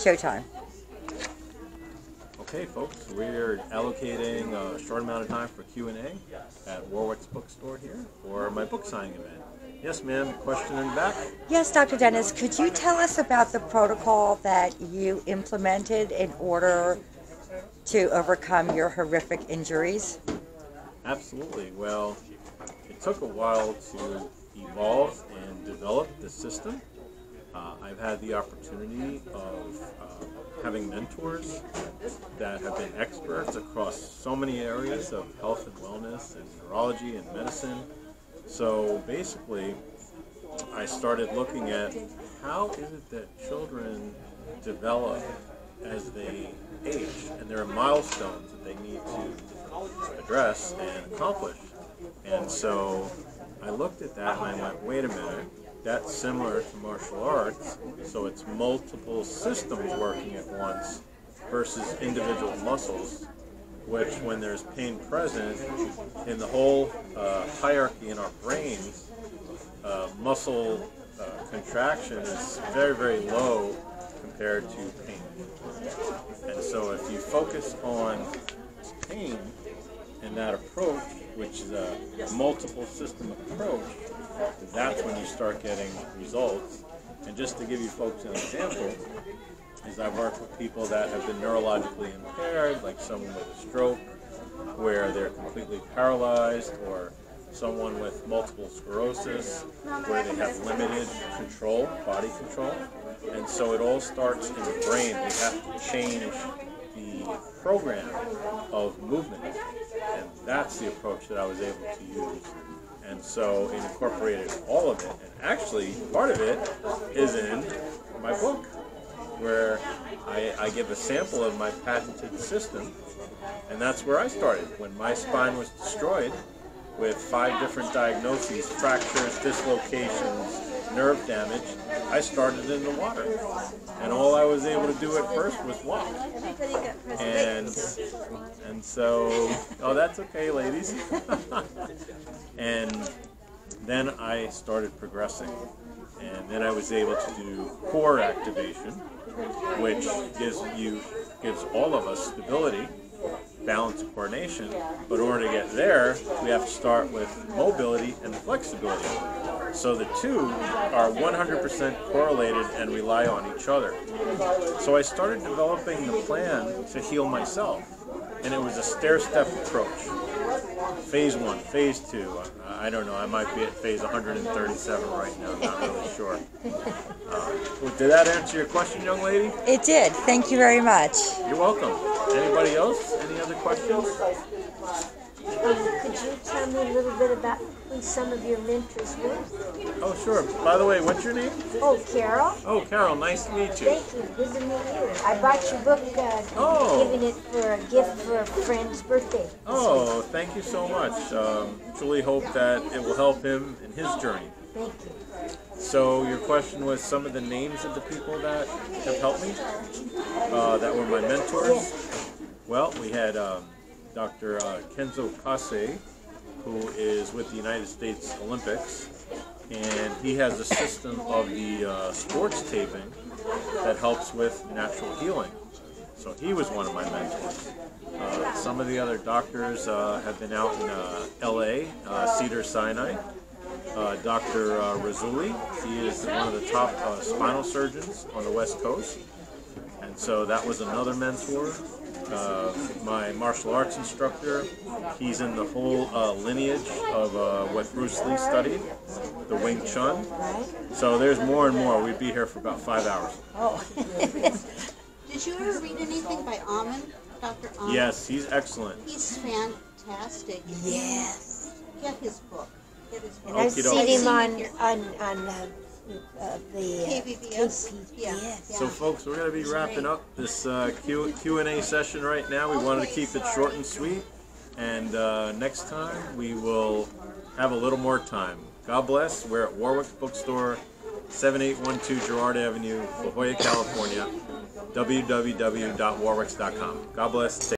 Showtime. Okay, folks, we're allocating a short amount of time for Q&A at Warwick's Bookstore here for my book signing event. Yes, ma'am. Question in the back? Yes, Dr. Dennis, could you tell us about the protocol that you implemented in order to overcome your horrific injuries? Absolutely. Well, it took a while to evolve and develop the system. I've had the opportunity of having mentors that have been experts across so many areas of health and wellness and neurology and medicine. So basically, I started looking at how is it that children develop as they age, and there are milestones that they need to address and accomplish. And so I looked at that and I went, wait a minute, that's similar to martial arts, so it's multiple systems working at once versus individual muscles, which when there's pain present in the whole hierarchy in our brains, muscle contraction is very, very low compared to pain. And so if you focus on pain and that approach, which is a multiple system approach, that's when you start getting results. And just to give you folks an example, is I've worked with people that have been neurologically impaired, like someone with a stroke, where they're completely paralyzed, or someone with multiple sclerosis, where they have limited control, body control. And so it all starts in the brain. We have to change the program of movement. And that's the approach that I was able to use. And so it incorporated all of it. And actually, part of it is in my book, where I give a sample of my patented system. And that's where I started. When my spine was destroyed with 5 different diagnoses, fractures, dislocations, nerve damage, I started in the water. And all I was able to do at first was walk. And so, oh, that's okay, ladies. And then I started progressing. And then I was able to do core activation, which gives all of us stability, balance, and coordination. But in order to get there, we have to start with mobility and flexibility. So the two are 100% correlated and rely on each other. So I started developing the plan to heal myself. And it was a stair-step approach. Phase 1, phase 2, I don't know, I might be at phase 137 right now, I'm not really sure. Did that answer your question, young lady? It did. Thank you very much. You're welcome. Anybody else? Any other questions? Could you tell me a little bit about who some of your mentors were? Oh, sure. By the way, what's your name? Oh, Carol. Oh, Carol, nice to meet you. Thank you. Good to meet you. I bought your book, giving it for a gift for a friend's birthday. Oh, thank you so much. Truly hope that it will help him in his journey. Thank you. So your question was some of the names of the people that have helped me, that were my mentors? Yes. Well, we had Dr. Kenzo Kase, who is with the United States Olympics, and he has a system of the sports taping that helps with natural healing. So he was one of my mentors. Some of the other doctors have been out in LA, Cedar Sinai. Dr. Razzulli, he is one of the top spinal surgeons on the West Coast, and so that was another mentor. My martial arts instructor, he's in the whole lineage of what Bruce Lee studied, the Wing Chun. So there's more and more. We'd be here for about 5 hours. Oh. Did you ever read anything by Amen, Dr. Amen? Yes, he's excellent. He's fantastic. Yes. Get his book. And I've Okie seen dokie. him on the KVVS. Yeah. Yes. So folks, we're going to be wrapping up this Q&A session right now. We wanted to keep it short and sweet, and next time we will have a little more time. God bless. We're at Warwick's Bookstore, 7812 Girard Avenue, La Jolla, California, www.warwicks.com. God bless.